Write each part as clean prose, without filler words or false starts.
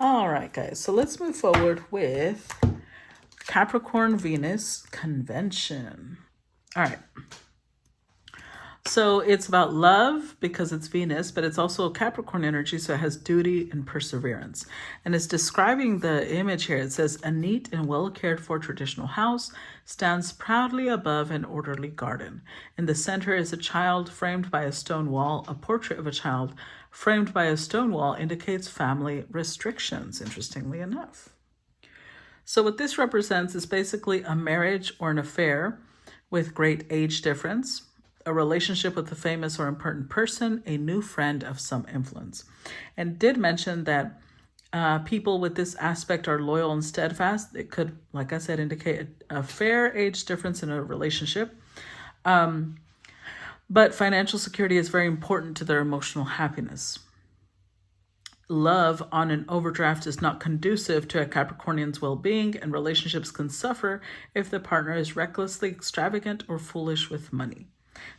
All right, guys. So let's move forward with Capricorn Venus convention. All right. So it's about love because it's Venus, but it's also a Capricorn energy, so it has duty and perseverance. And it's describing the image here. It says, a neat and well cared for traditional house stands proudly above an orderly garden. In the center is a child framed by a stone wall. A portrait of a child framed by a stone wall indicates family restrictions, interestingly enough. So what this represents is basically a marriage or an affair with great age difference, a relationship with a famous or important person, a new friend of some influence. And did mention that people with this aspect are loyal and steadfast. It could, like I said, indicate a fair age difference in a relationship. But financial security is very important to their emotional happiness. Love on an overdraft is not conducive to a Capricornian's well-being, and relationships can suffer if the partner is recklessly extravagant or foolish with money.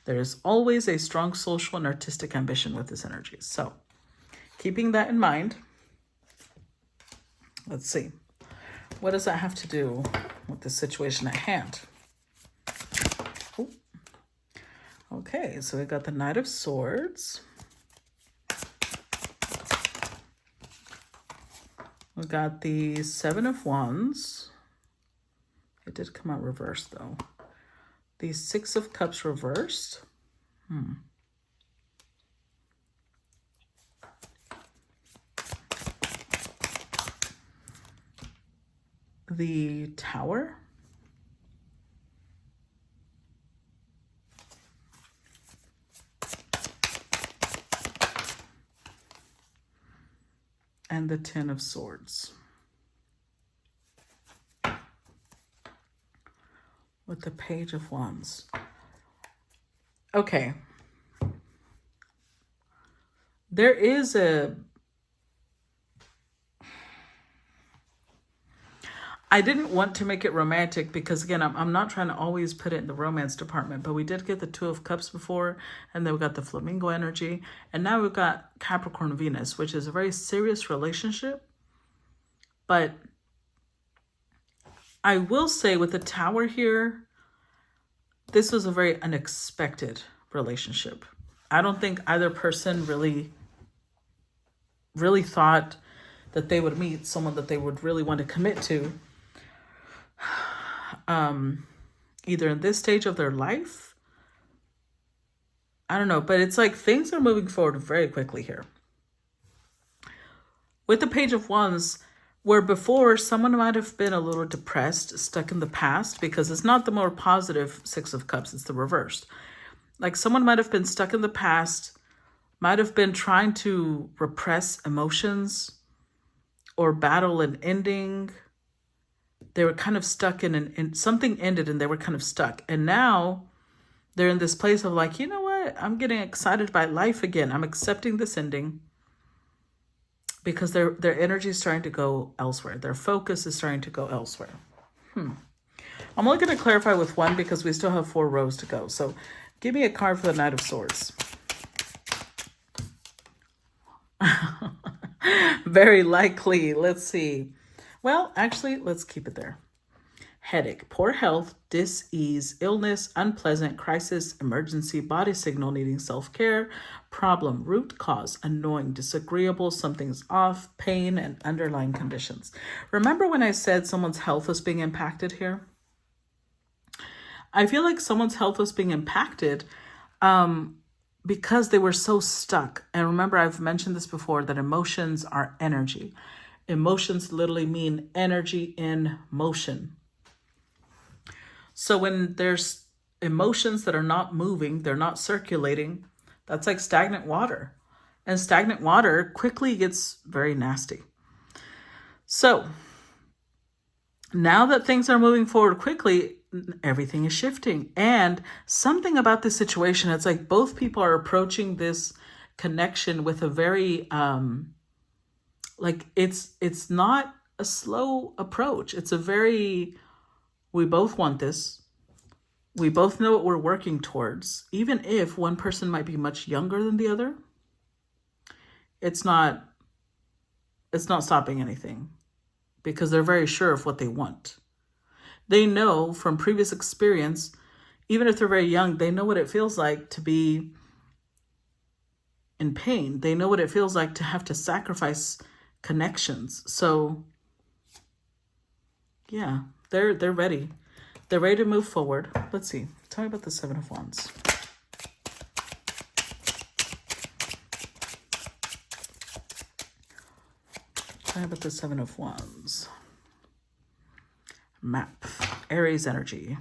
There is always a strong social and artistic ambition with this energy. So, keeping that in mind, let's see. What does that have to do with the situation at hand? Ooh. Okay, so we got the Knight of Swords. We got the Seven of Wands. It did come out reversed, though. The Six of Cups reversed. The Tower. And the Ten of Swords. With the Page of Wands. Okay. There is I didn't want to make it romantic because, again, I'm not trying to always put it in the romance department, but we did get the Two of Cups before, and then we got the Flamingo energy, and now we've got Capricorn Venus, which is a very serious relationship. But I will say with the Tower here, this was a very unexpected relationship. I don't think either person really thought that they would meet someone that they would really want to commit to. Either in this stage of their life, I don't know, but it's like things are moving forward very quickly here. With the Page of Wands, where before someone might have been a little depressed, stuck in the past, because it's not the more positive Six of Cups, it's the reversed. Like someone might have been stuck in the past, might have been trying to repress emotions or battle an ending. They were kind of stuck in something ended and they were kind of stuck. And now they're in this place of like, you know what? I'm getting excited by life again. I'm accepting this ending because their energy is starting to go elsewhere. Their focus is starting to go elsewhere. I'm only going to clarify with one because we still have 4 rows to go. So give me a card for the Knight of Swords. Very likely. Let's see. Well, actually, let's keep it there. Headache, poor health, dis-ease, illness, unpleasant, crisis, emergency, body signal needing self-care, problem, root cause, annoying, disagreeable, something's off, pain, and underlying conditions. Remember when I said someone's health was being impacted here? I feel like someone's health was being impacted because they were so stuck. And remember, I've mentioned this before, that emotions are energy. Emotions literally mean energy in motion. So when there's emotions that are not moving, they're not circulating, that's like stagnant water. And stagnant water quickly gets very nasty. So now that things are moving forward quickly, everything is shifting. And something about this situation, it's like both people are approaching this connection with a very, like it's not a slow approach. It's a very, we both want this. We both know what we're working towards. Even if one person might be much younger than the other, it's not it's not stopping anything because they're very sure of what they want. They know from previous experience, even if they're very young, they know what it feels like to be in pain. They know what it feels like to have to sacrifice connections. So yeah, they're ready. They're ready to move forward. Let's see. Tell me about the Seven of Wands. Tell me about the Seven of Wands. Map. Aries energy.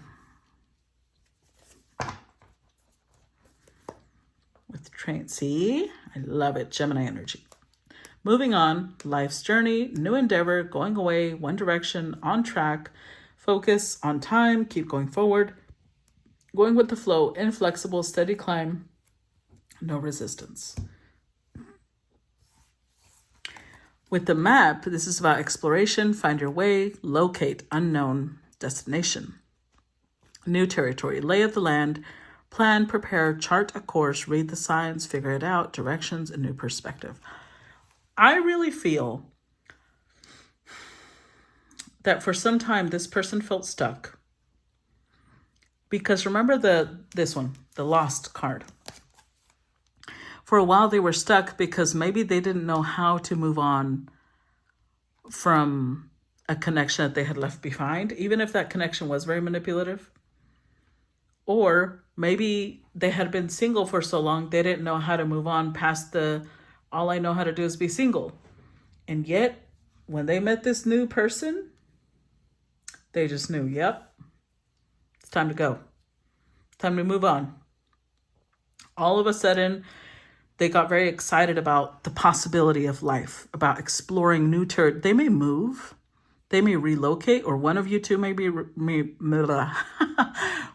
With train. See? I love it. Gemini energy. Moving on. Life's journey. New endeavor. Going away. One direction. On track. Focus. On time. Keep going forward. Going with the flow. Inflexible. Steady climb. No resistance. With the map, this is about exploration, find your way, locate unknown destination. New territory, lay of the land, plan, prepare, chart a course, read the signs, figure it out, directions, a new perspective. I really feel that for some time this person felt stuck. Because remember this one, the Lost card. For a while they were stuck because maybe they didn't know how to move on from a connection that they had left behind, even if that connection was very manipulative. Or maybe they had been single for so long, they didn't know how to move on past all I know how to do is be single. And yet, when they met this new person, they just knew, yep, it's time to go. Time to move on. All of a sudden, they got very excited about the possibility of life, about exploring new territory. They may move, they may relocate, or one of you two may be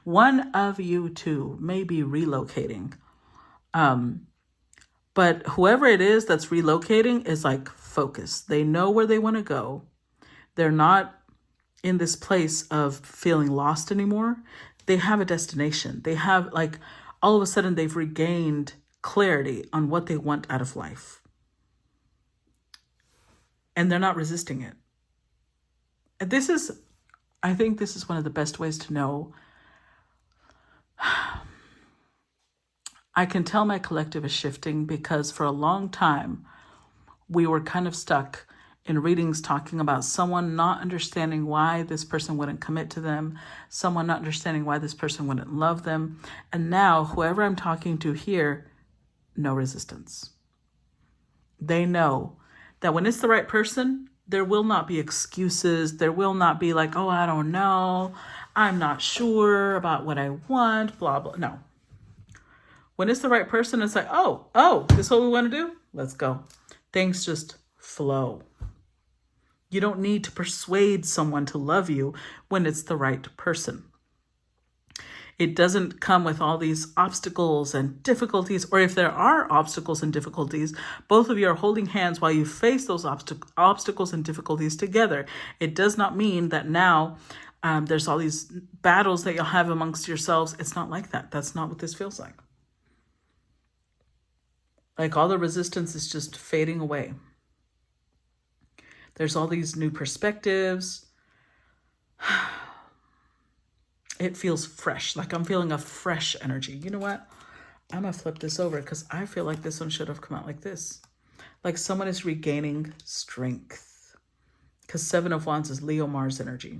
one of you two may be relocating. But whoever it is that's relocating is like focused. They know where they want to go. They're not in this place of feeling lost anymore. They have a destination. They have all of a sudden they've regained clarity on what they want out of life. And they're not resisting it. And I think this is one of the best ways to know. I can tell my collective is shifting because for a long time, we were kind of stuck in readings talking about someone not understanding why this person wouldn't commit to them, someone not understanding why this person wouldn't love them. And now, whoever I'm talking to here, no resistance. They know that when it's the right person, there will not be excuses. There will not be like, oh, I don't know. I'm not sure about what I want, blah, blah. No. When it's the right person, it's like, oh, this is what we want to do? Let's go. Things just flow. You don't need to persuade someone to love you when it's the right person. It doesn't come with all these obstacles and difficulties, or if there are obstacles and difficulties, both of you are holding hands while you face those obstacles and difficulties together. It does not mean that now there's all these battles that you'll have amongst yourselves. It's not like that. That's not what this feels like. Like all the resistance is just fading away. There's all these new perspectives. It feels fresh, like I'm feeling a fresh energy. You know what? I'm going to flip this over because I feel like this one should have come out like this. Like someone is regaining strength. Because Seven of Wands is Leo Mars energy.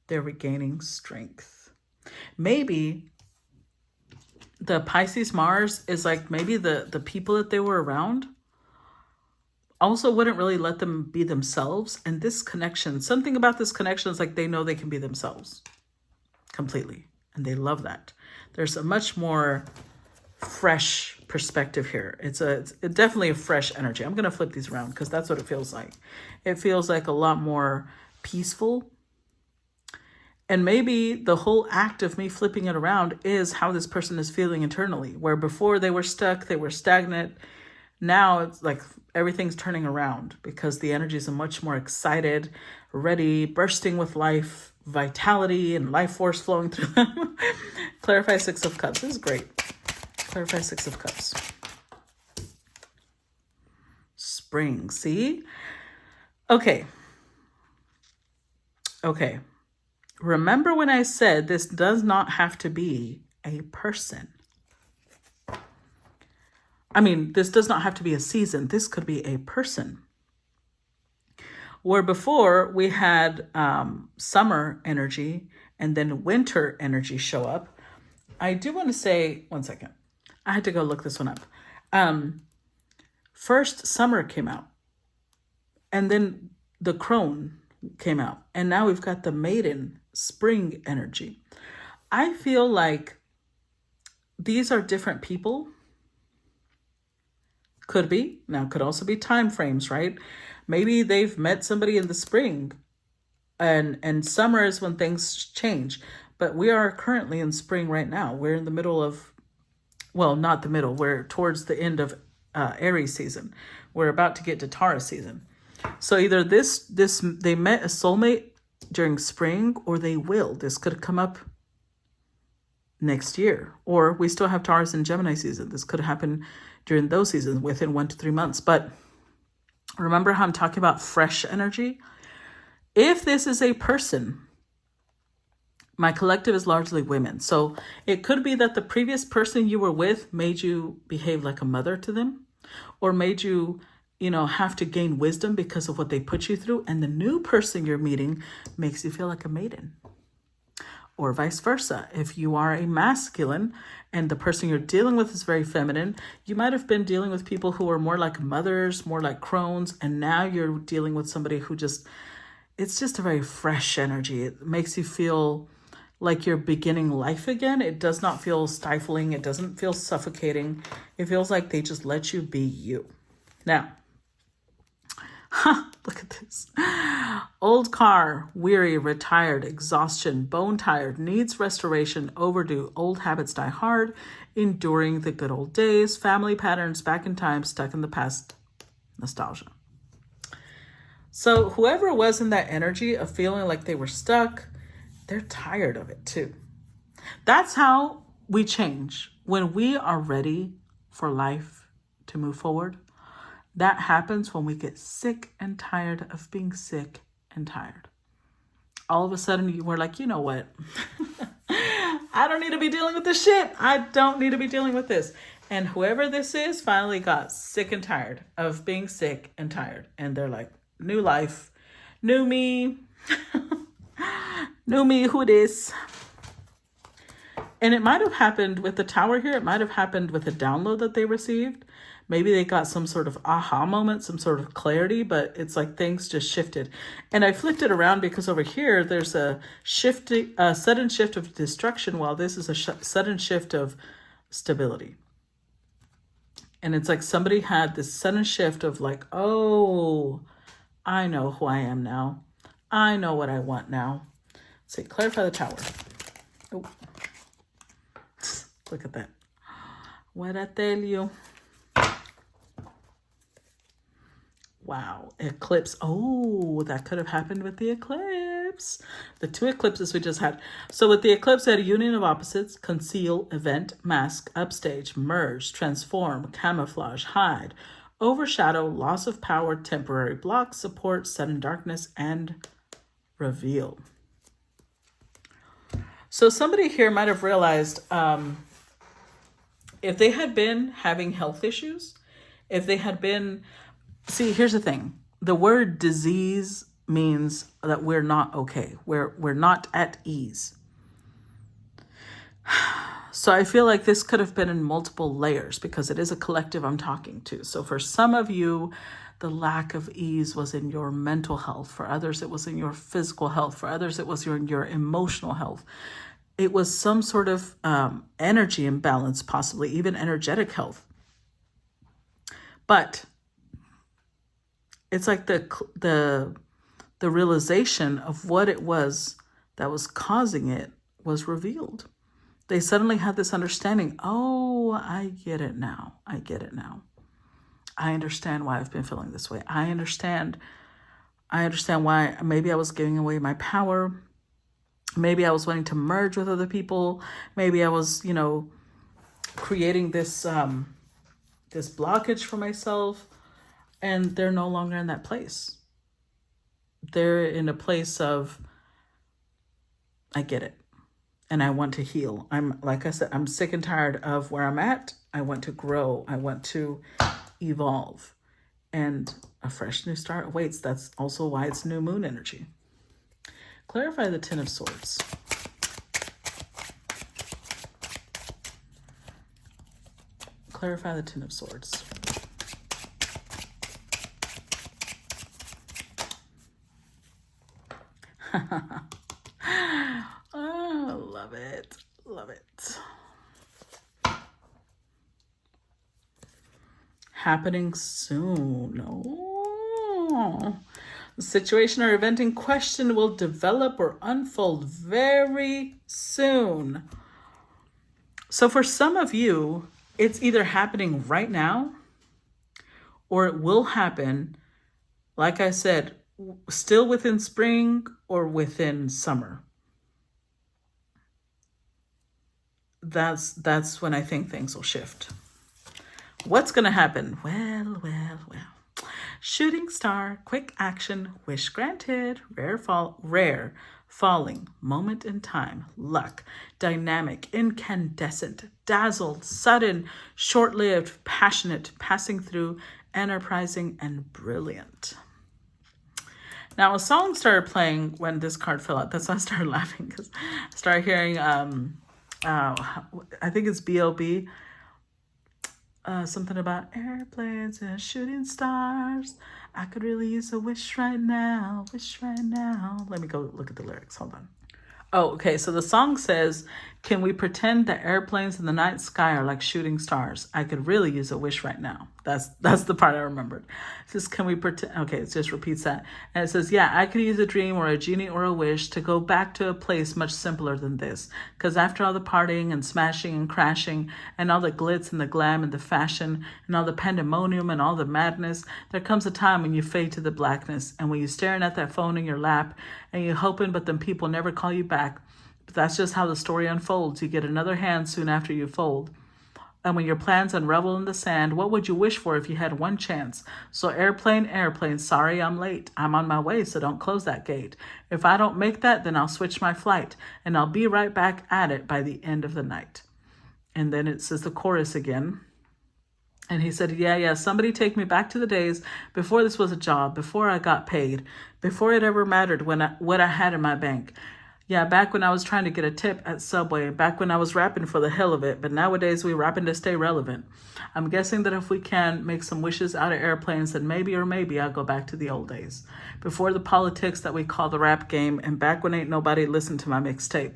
They're regaining strength. Maybe the Pisces Mars is like maybe the people that they were around also wouldn't really let them be themselves. And this connection, something about this connection is like they know they can be themselves completely. And they love that. There's a much more fresh perspective here. It's definitely a fresh energy. I'm going to flip these around because that's what it feels like. It feels like a lot more peaceful. And maybe the whole act of me flipping it around is how this person is feeling internally, where before they were stuck, they were stagnant. Now it's like everything's turning around because the energies are much more excited, ready, bursting with life, vitality, and life force flowing through them. Clarify Six of Cups. This is great. Clarify Six of Cups. spring. See? Okay. Okay. Remember when I said this does not have to be a person? I mean, this does not have to be a season. This could be a person. Where before we had summer energy and then winter energy show up. I do want to say, one second. I had to go look this one up. First, summer came out. And then the crone came out. And now we've got the maiden, spring energy. I feel like these are different people. Could be. Now, could also be time frames, right? Maybe they've met somebody in the spring and summer is when things change. But we are currently in spring right now. We're in the middle of, well, not the middle. We're towards the end of Aries season. We're about to get to Taurus season. So either this they met a soulmate during spring, or they will. This could come up next year. Or we still have Taurus and Gemini season. This could happen during those seasons within 1 to 3 months. But remember how I'm talking about fresh energy? If this is a person, my collective is largely women. So it could be that the previous person you were with made you behave like a mother to them, or made you, have to gain wisdom because of what they put you through. And the new person you're meeting makes you feel like a maiden. Or vice versa. If you are a masculine and the person you're dealing with is very feminine, you might have been dealing with people who are more like mothers, more like crones, and now you're dealing with somebody who it's just a very fresh energy. It makes you feel like you're beginning life again. It does not feel stifling. It doesn't feel suffocating. It feels like they just let you be you. Now, look at this. Old car, weary, retired, exhaustion, bone tired, needs restoration, overdue, old habits die hard, enduring the good old days, family patterns, back in time, stuck in the past, nostalgia. So whoever was in that energy of feeling like they were stuck, they're tired of it too. That's how we change. When we are ready for life to move forward, that happens when we get sick and tired of being sick and tired. All of a sudden, we're like, you know what? I don't need to be dealing with this shit. I don't need to be dealing with this. And whoever this is finally got sick and tired of being sick and tired. And they're like, new life, new me, new me, who it is. And it might have happened with the tower here. It might have happened with a download that they received. Maybe they got some sort of aha moment, some sort of clarity, but it's like things just shifted. And I flipped it around because over here, there's a sudden shift of destruction, while this is a sudden shift of stability. And it's like somebody had this sudden shift of like, oh, I know who I am now. I know what I want now. Let's see, clarify the tower. Oh, look at that. What I tell you. Wow, eclipse. Oh, that could have happened with the eclipse. The 2 eclipses we just had. So with the eclipse, we had a union of opposites: conceal, event, mask, upstage, merge, transform, camouflage, hide, overshadow, loss of power, temporary block, support, sudden darkness, and reveal. So somebody here might have realized if they had been having health issues, if they had been... See, here's the thing. The word disease means that we're not okay. We're not at ease. So I feel like this could have been in multiple layers because it is a collective I'm talking to. So for some of you, the lack of ease was in your mental health. For others, it was in your physical health. For others, it was in your emotional health. It was some sort of energy imbalance, possibly even energetic health. But it's like the realization of what it was that was causing it was revealed. They suddenly had this understanding. Oh, I get it now. I get it now. I understand why I've been feeling this way. I understand why maybe I was giving away my power. Maybe I was wanting to merge with other people. Maybe I was, creating this this blockage for myself. And they're no longer in that place. They're in a place of, I get it. And I want to heal. Like I said, I'm sick and tired of where I'm at. I want to grow. I want to evolve. And a fresh new start awaits. That's also why it's new moon energy. Clarify the Ten of Swords. Clarify the Ten of Swords. Oh, love it. Love it. Happening soon. Oh. The situation or event in question will develop or unfold very soon. So for some of you, it's either happening right now or it will happen, like I said, still within spring or within summer. That's when I think things will shift. What's going to happen? Well. Shooting star, quick action, wish granted, rare falling, moment in time, luck, dynamic, incandescent, dazzled, sudden, short-lived, passionate, passing through, enterprising, and brilliant. Now, a song started playing when this card fell out. That's why I started laughing, because I started hearing, I think it's B.O.B., something about airplanes and shooting stars. I could really use a wish right now, wish right now. Let me go look at the lyrics. Hold on. Oh, okay. So the song says, can we pretend that airplanes in the night sky are like shooting stars? I could really use a wish right now. That's the part I remembered. It says, can we pretend? Okay, it just repeats that. And it says, yeah, I could use a dream or a genie or a wish to go back to a place much simpler than this. Because after all the partying and smashing and crashing and all the glitz and the glam and the fashion and all the pandemonium and all the madness, there comes a time when you fade to the blackness. And when you're staring at that phone in your lap and you're hoping, but then people never call you back. But that's just how the story unfolds. You get another hand soon after you fold. And when your plans unravel in the sand, what would you wish for if you had one chance? So airplane, sorry I'm late. I'm on my way, so don't close that gate. If I don't make that, then I'll switch my flight, and I'll be right back at it by the end of the night. And then it says the chorus again. And he said, yeah, somebody take me back to the days before this was a job, before I got paid, before it ever mattered what I had in my bank. Yeah, back when I was trying to get a tip at Subway, back when I was rapping for the hell of it, but nowadays we rapping to stay relevant. I'm guessing that if we can make some wishes out of airplanes, then maybe I'll go back to the old days. Before the politics that we call the rap game, and back when ain't nobody listened to my mixtape.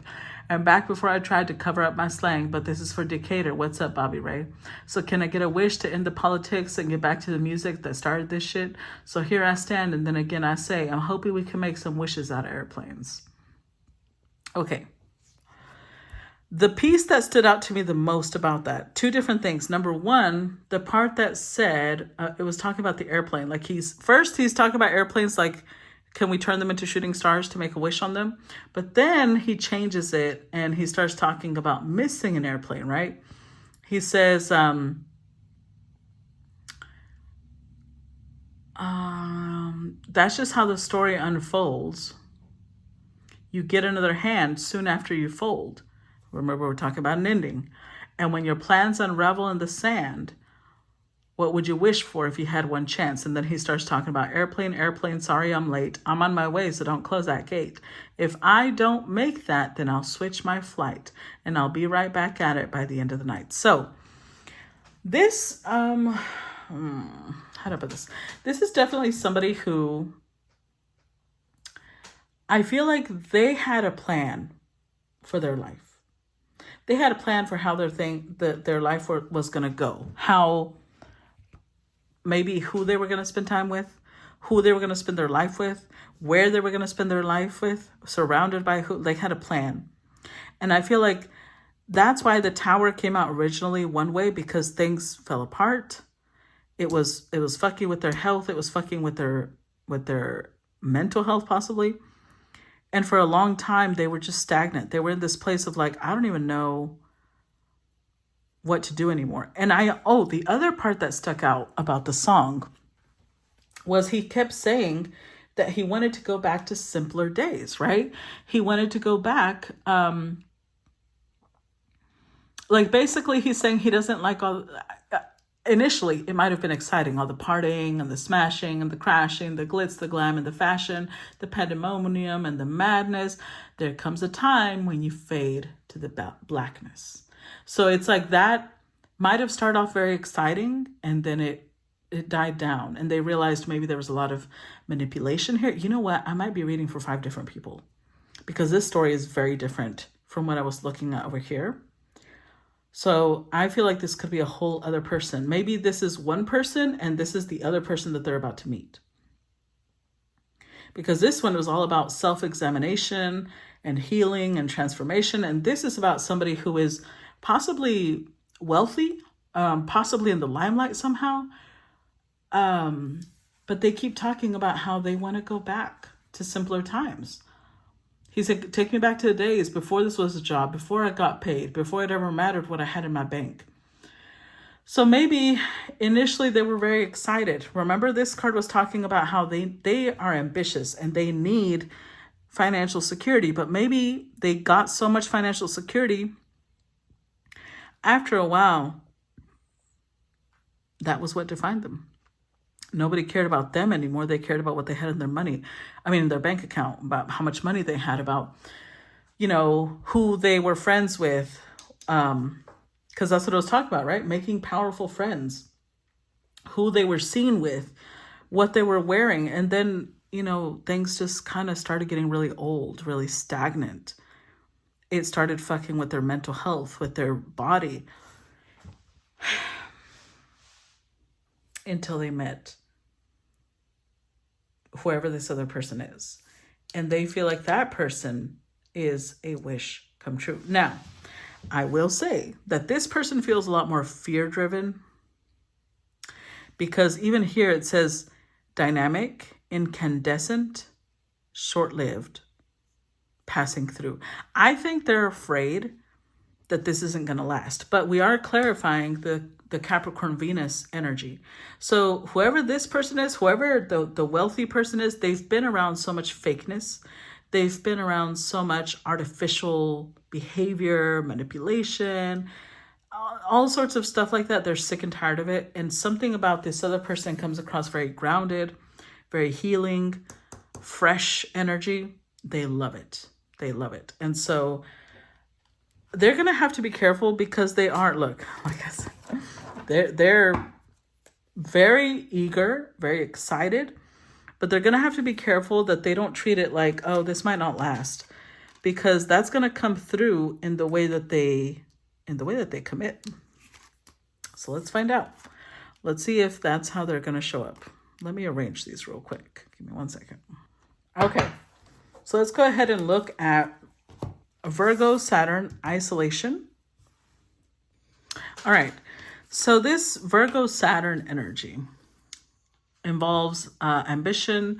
And back before I tried to cover up my slang, but this is for Decatur. What's up, Bobby Ray? So can I get a wish to end the politics and get back to the music that started this shit? So here I stand, and then again I say, I'm hoping we can make some wishes out of airplanes. Okay. The piece that stood out to me the most about that, two different things. Number one, the part that said, it was talking about the airplane. Like he's talking about airplanes like, can we turn them into shooting stars to make a wish on them? But then he changes it and he starts talking about missing an airplane, right? He says, that's just how the story unfolds. You get another hand soon after you fold. Remember, we're talking about an ending. And when your plans unravel in the sand, what would you wish for if you had one chance? And then he starts talking about airplane, sorry I'm late. I'm on my way, so don't close that gate. If I don't make that, then I'll switch my flight and I'll be right back at it by the end of the night. So this, how do I put this? This is definitely somebody who I feel like they had a plan for their life. They had a plan for how their life was going to go. How, maybe who they were going to spend time with, who they were going to spend their life with, where they were going to spend their life with, surrounded by who. They had a plan. And I feel like that's why the tower came out originally one way, because things fell apart. It was fucking with their health. It was fucking with their mental health, possibly. And for a long time, they were just stagnant. They were in this place of like, I don't even know what to do anymore. And the other part that stuck out about the song was he kept saying that he wanted to go back to simpler days, right? He wanted to go back. Like basically he's saying he doesn't like all, initially it might have been exciting, all the partying and the smashing and the crashing, the glitz, the glam and the fashion, the pandemonium and the madness. There comes a time when you fade to the blackness. So it's like that might have started off very exciting, and then it died down, and they realized maybe there was a lot of manipulation here. You know what? I might be reading for 5 different people, because this story is very different from what I was looking at over here. So I feel like this could be a whole other person. Maybe this is one person and this is the other person that they're about to meet. Because this one was all about self-examination and healing and transformation. And this is about somebody who is possibly wealthy, possibly in the limelight somehow. But they keep talking about how they want to go back to simpler times. He said, take me back to the days before this was a job, before I got paid, before it ever mattered what I had in my bank. So maybe initially they were very excited. Remember, this card was talking about how they are ambitious and they need financial security, but maybe they got so much financial security after a while, that was what defined them. Nobody cared about them anymore. They cared about what they had in their money. I mean, their bank account, about how much money they had, about, who they were friends with. Because that's what I was talking about, right? Making powerful friends, who they were seen with, what they were wearing. And then, things just kind of started getting really old, really stagnant. It started fucking with their mental health, with their body, until they met whoever this other person is. And they feel like that person is a wish come true. Now, I will say that this person feels a lot more fear-driven, because even here it says dynamic, incandescent, short-lived, passing through. I think they're afraid that this isn't going to last, but we are clarifying the Capricorn Venus energy. So whoever this person is, whoever the wealthy person is, they've been around so much fakeness. They've been around so much artificial behavior, manipulation, all sorts of stuff like that. They're sick and tired of it. And something about this other person comes across very grounded, very healing, fresh energy. They love it. They love it. And so they're going to have to be careful, because they aren't, look, like I said, they're very eager, very excited, but they're going to have to be careful that they don't treat it like, oh, this might not last, because that's going to come through in the way that they commit. So let's find out. Let's see if that's how they're going to show up. Let me arrange these real quick. Give me 1 second. Okay. So let's go ahead and look at Virgo, Saturn, isolation. All right. So this Virgo, Saturn energy involves ambition,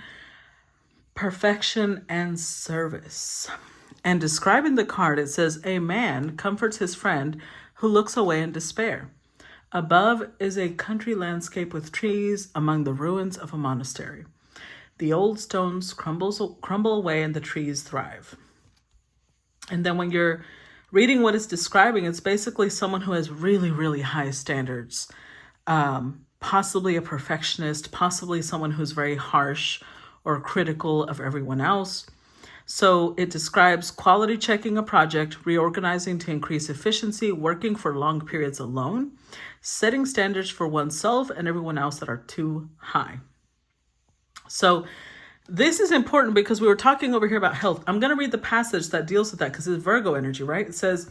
perfection, and service. And describing the card, it says, a man comforts his friend who looks away in despair. Above is a country landscape with trees among the ruins of a monastery. The old stones crumble away and the trees thrive. And then when you're reading what it's describing, it's basically someone who has really, really high standards, possibly a perfectionist, possibly someone who's very harsh or critical of everyone else. So it describes quality checking a project, reorganizing to increase efficiency, working for long periods alone, setting standards for oneself and everyone else that are too high. So this is important because we were talking over here about health. I'm going to read the passage that deals with that because it's Virgo energy, right? It says,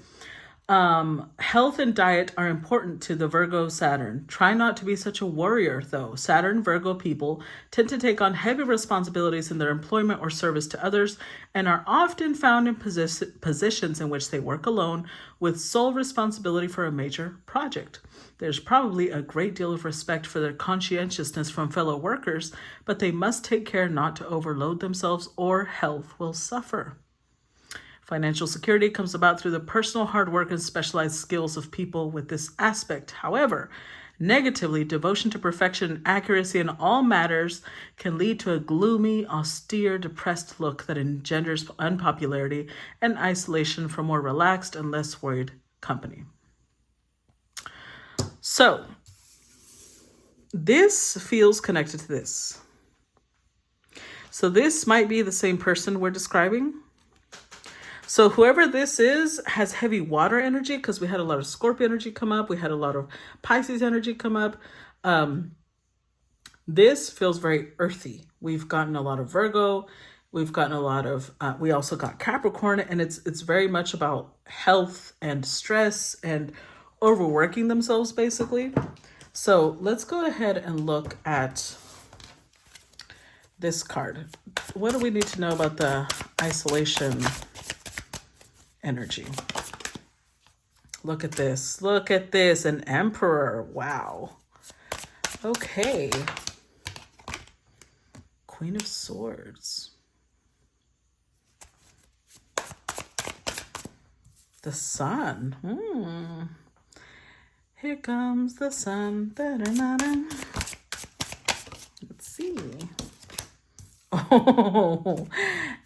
health and diet are important to the Virgo Saturn. Try not to be such a warrior, though. Saturn Virgo people tend to take on heavy responsibilities in their employment or service to others and are often found in positions in which they work alone with sole responsibility for a major project. There's probably a great deal of respect for their conscientiousness from fellow workers, but they must take care not to overload themselves or health will suffer. Financial security comes about through the personal hard work and specialized skills of people with this aspect. However, Negatively, devotion to perfection and accuracy in all matters can lead to a gloomy, austere, depressed look that engenders unpopularity and isolation from more relaxed and less worried company. So, this feels connected to this. So this might be the same person we're describing. So whoever this is has heavy water energy, because we had a lot of Scorpio energy come up. We had a lot of Pisces energy come up. This feels very earthy. We've gotten a lot of Virgo. We've gotten a lot of, we also got Capricorn, and it's very much about health and stress and overworking themselves, basically. So let's go ahead and look at this card. What do we need to know about the isolation energy? Look at this. Look at this. An Emperor. Wow. Okay. Queen of Swords. The Sun. Here comes the sun. Da-da-da-da. Let's see. Oh,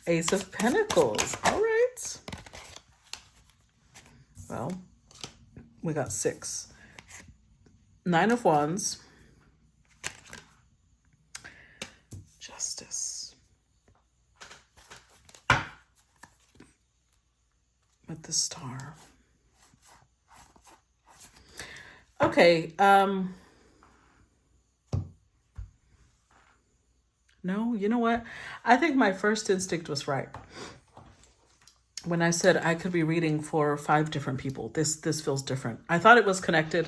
Ace of Pentacles. All right. Well, we got 6. 9 of Wands. Justice. With the Star. Okay, no, you know what? I think my first instinct was right. When I said I could be reading for 5 different people, this feels different. I thought it was connected,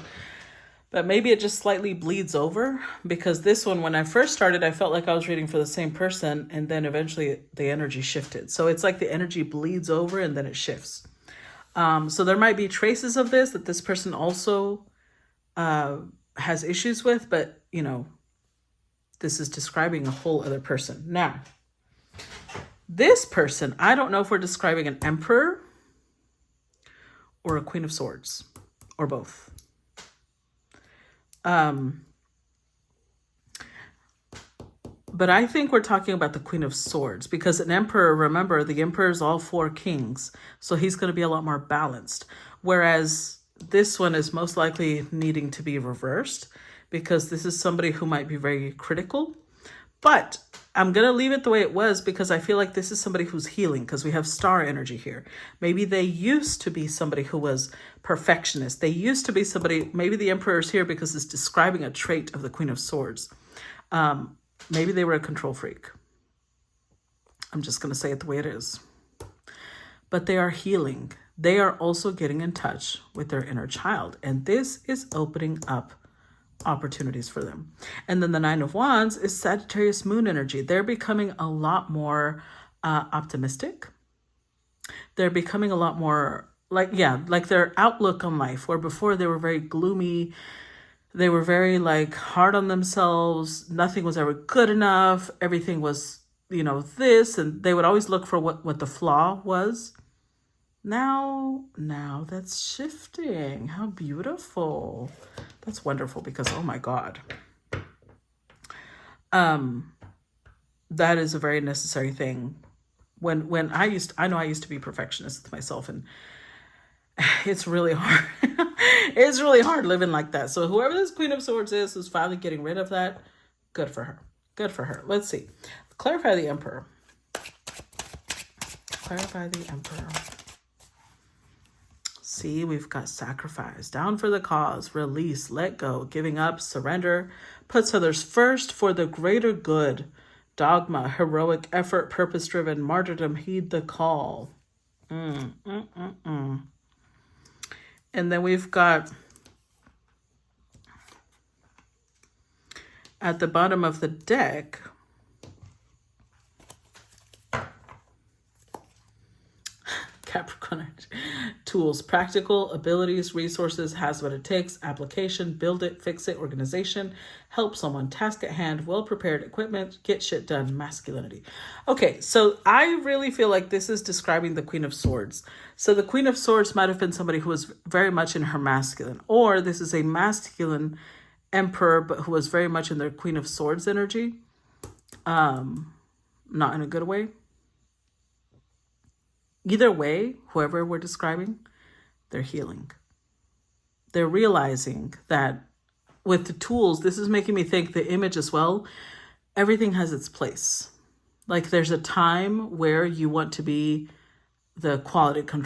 but maybe it just slightly bleeds over, because this one, when I first started, I felt like I was reading for the same person, and then eventually the energy shifted. So it's like the energy bleeds over and then it shifts. So there might be traces of this that this person also has issues with, but you know, this is describing a whole other person. Now, this person, I don't know if we're describing an Emperor or a Queen of Swords, or both. But I think we're talking about the Queen of Swords, because an Emperor, remember, the Emperor is all 4 kings, so he's going to be a lot more balanced. Whereas this one is most likely needing to be reversed, because this is somebody who might be very critical. But I'm going to leave it the way it was, because I feel like this is somebody who's healing, because we have star energy here. Maybe they used to be somebody who was perfectionist. They used to be somebody, maybe the Emperor is here because it's describing a trait of the Queen of Swords. Maybe they were a control freak. I'm just going to say it the way it is. But they are healing. They are also getting in touch with their inner child. And this is opening up opportunities for them. And then the 9 of Wands is Sagittarius moon energy. They're becoming a lot more optimistic. They're becoming a lot more like their outlook on life, where before they were very gloomy. They were very hard on themselves. Nothing was ever good enough. Everything was, this, and they would always look for what the flaw was. Now that's shifting. How beautiful. That's wonderful, because, oh my God. That is a very necessary thing. When I used to be perfectionist with myself, and it's really hard. It's really hard living like that. So whoever this Queen of Swords is, who's finally getting rid of that, good for her. Good for her. Let's see. Clarify the Emperor. Clarify the Emperor. See, we've got sacrifice, down for the cause, release, let go, giving up, surrender, puts others first for the greater good, dogma, heroic effort, purpose-driven, martyrdom, heed the call. And then we've got, at the bottom of the deck, Capricorn tools, practical abilities, resources, has what it takes, application, build it, fix it, organization, help someone, task at hand, well-prepared equipment, get shit done, masculinity. Okay, so I really feel like this is describing the Queen of Swords. So the Queen of Swords might have been somebody who was very much in her masculine, or this is a masculine Emperor, but who was very much in their Queen of Swords energy. Not in a good way. Either way, whoever we're describing, they're healing. They're realizing that with the tools, this is making me think the image as well, everything has its place. Like there's a time where you want to be the quality control